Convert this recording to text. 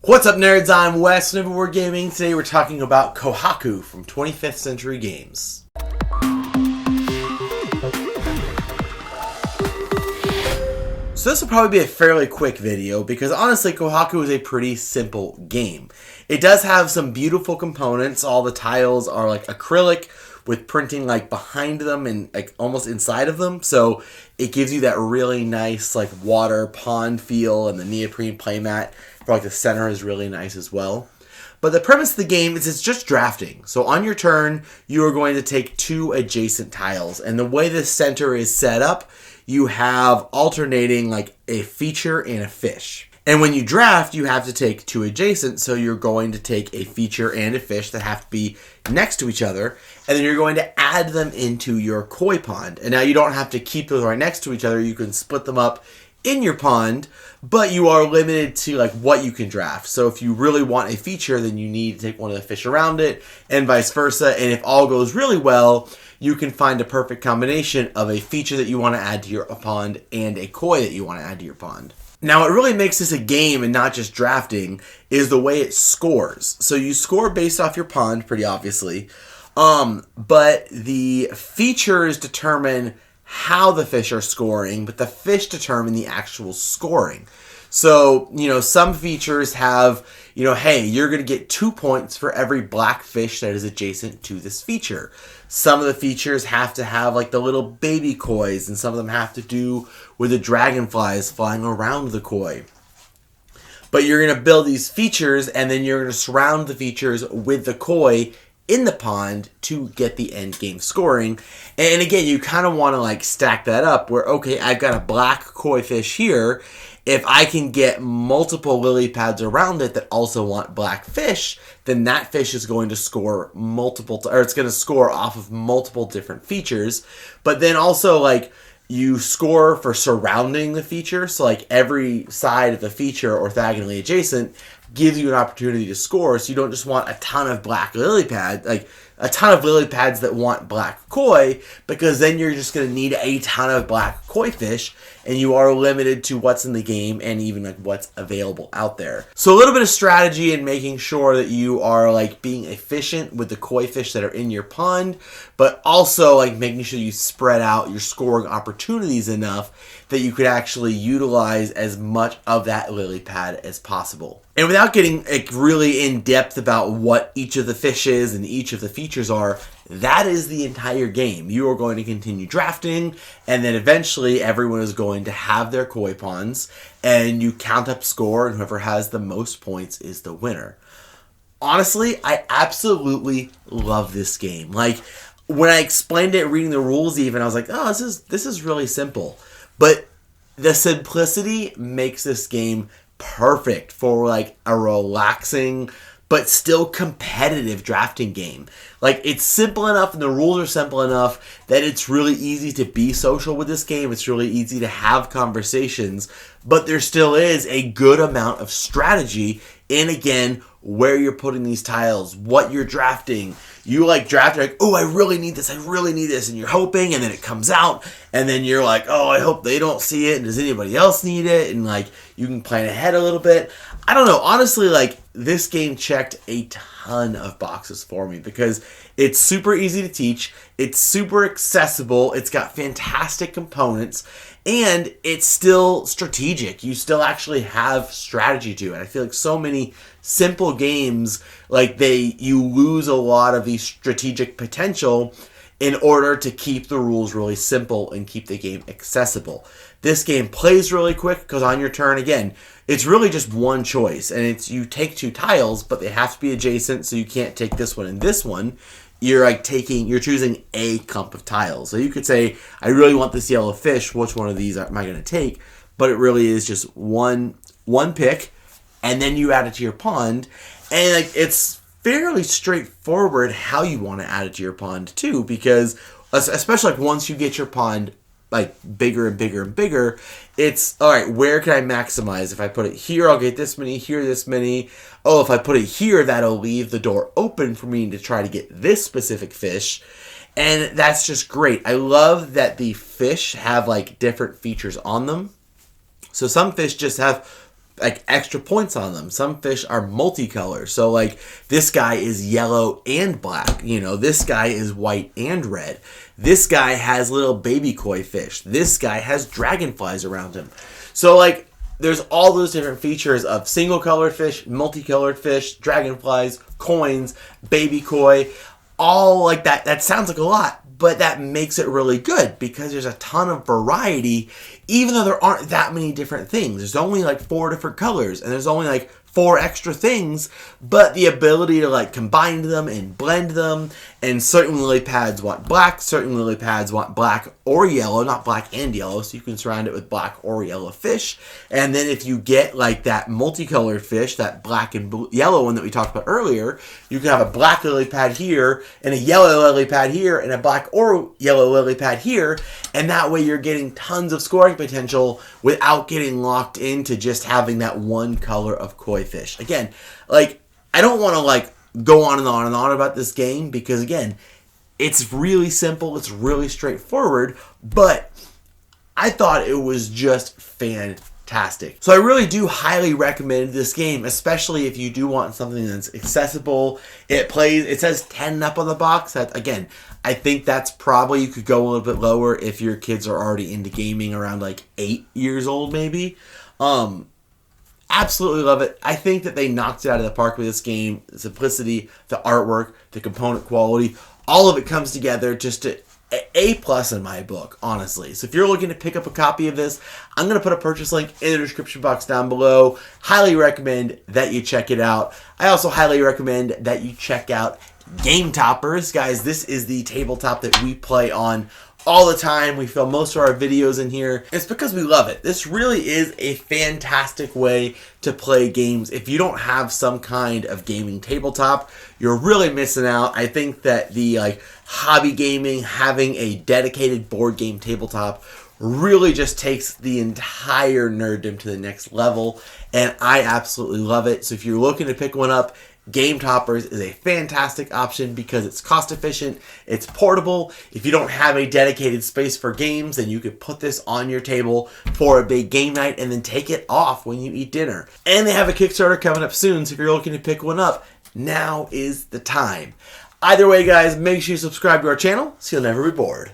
What's up, nerds? I'm Wes, Newberry Rd Gaming. Today we're talking about Kohaku from 25th Century Games. So this will probably be a fairly quick video because honestly Kohaku is a pretty simple game. It does have some beautiful components. All the tiles are like acrylic with printing like behind them and like almost inside of them. So it gives you that really nice like water pond feel, and the neoprene playmat for like the center is really nice as well. But the premise of the game is it's just drafting. So on your turn, you are going to take two adjacent tiles. And the way the center is set up, you have alternating like a feature and a fish. And when you draft, you have to take two adjacent. So you're going to take a feature and a fish that have to be next to each other. And then you're going to add them into your koi pond. And now you don't have to keep those right next to each other. You can split them up in your pond, but you are limited to like what you can draft. So if you really want a feature, then you need to take one of the fish around it and vice versa. And if all goes really well, you can find a perfect combination of a feature that you want to add to your pond and a koi that you want to add to your pond. Now, what really makes this a game and not just drafting is the way it scores. So you score based off your pond, pretty obviously, but the features determine how the fish are scoring, but the fish determine the actual scoring. So, some features have, hey, you're going to get 2 points for every black fish that is adjacent to this feature. Some of the features have to have like the little baby kois, and some of them have to do with the dragonflies flying around the koi. But you're going to build these features, and then you're going to surround the features with the koi in the pond to get the end game scoring. And again, you kind of want to like stack that up where, okay, I've got a black koi fish here. If I can get multiple lily pads around it that also want black fish, then that fish is going to score it's going to score off of multiple different features. But then also like you score for surrounding the feature. So like every side of the feature orthogonally adjacent gives you an opportunity to score. So you don't just want a ton of black lily pads, like a ton of lily pads that want black koi, because then you're just going to need a ton of black koi fish, and you are limited to what's in the game and even like what's available out there. So a little bit of strategy in making sure that you are like being efficient with the koi fish that are in your pond, but also like making sure you spread out your scoring opportunities enough that you could actually utilize as much of that lily pad as possible. And without getting like really in depth about what each of the fish is and each of the features are, that is the entire game. You are going to continue drafting, and then eventually everyone is going to have their koi ponds, and you count up score, and whoever has the most points is the winner. Honestly, I absolutely love this game. Like, when I explained it, reading the rules even, I was like, oh, this is really simple. But the simplicity makes this game perfect for like a relaxing but still competitive drafting game. Like, it's simple enough and the rules are simple enough that it's really easy to be social with this game. It's really easy to have conversations, but there still is a good amount of strategy in, again, where you're putting these tiles, what you're drafting. You like draft, like, oh, I really need this, and you're hoping, and then it comes out, and then you're like, oh, I hope they don't see it, and does anybody else need it? And like, you can plan ahead a little bit. I don't know, honestly, like, this game checked a ton of boxes for me because it's super easy to teach, it's super accessible, it's got fantastic components, and it's still strategic. You still actually have strategy to it. I feel like so many simple games, like you lose a lot of the strategic potential in order to keep the rules really simple and keep the game accessible. This game plays really quick because on your turn, again, it's really just one choice, and you take two tiles, but they have to be adjacent, so you can't take this one and this one. You're choosing a clump of tiles. So you could say, I really want this yellow fish. Which one of these am I going to take? But it really is just one pick, and then you add it to your pond. And like, it's fairly straightforward how you want to add it to your pond too, because especially like once you get your pond like bigger and bigger and bigger, it's all right, where can I maximize? If I put it here, I'll get this many, here this many. Oh, if I put it here, that'll leave the door open for me to try to get this specific fish. And that's just great. I love that the fish have like different features on them. So some fish just have like extra points on them. Some fish are multicolor. So like this guy is yellow and black. You know, this guy is white and red. This guy has little baby koi fish. This guy has dragonflies around him. So like there's all those different features of single colored fish, multicolored fish, dragonflies, coins, baby koi, all like that. That sounds like a lot, but that makes it really good because there's a ton of variety, even though there aren't that many different things. There's only like 4 different colors, and there's only like 4 extra things, but the ability to like combine them and blend them, and certain lily pads want black, certain lily pads want black or yellow, not black and yellow, so you can surround it with black or yellow fish. And then if you get like that multicolored fish, that black and yellow one that we talked about earlier, you can have a black lily pad here and a yellow lily pad here and a black or yellow lily pad here, and that way you're getting tons of scoring potential without getting locked into just having that one color of koi fish. Again, like I don't want to like go on and on and on about this game because again, it's really simple, it's really straightforward, but I thought it was just fantastic. So I really do highly recommend this game, especially if you do want something that's accessible. It says 10 up on the box. That again, I think that's probably, you could go a little bit lower if your kids are already into gaming around like 8 years old maybe. Absolutely love it. I think that they knocked it out of the park with this game. The simplicity, the artwork, the component quality, all of it comes together just to A+ in my book, honestly. So if you're looking to pick up a copy of this, I'm going to put a purchase link in the description box down below. Highly recommend that you check it out. I also highly recommend that you check out Game Toppers. Guys, this is the tabletop that we play on all the time. We film most of our videos in here. It's because we love it. This really is a fantastic way to play games. If you don't have some kind of gaming tabletop, you're really missing out. I think that the like hobby gaming, having a dedicated board game tabletop really just takes the entire nerddom to the next level, and I absolutely love it. So if you're looking to pick one up, Game Toppers is a fantastic option because it's cost efficient, it's portable. If you don't have a dedicated space for games, then you could put this on your table for a big game night and then take it off when you eat dinner. And they have a Kickstarter coming up soon, so if you're looking to pick one up, now is the time. Either way, guys, make sure you subscribe to our channel so you'll never be bored.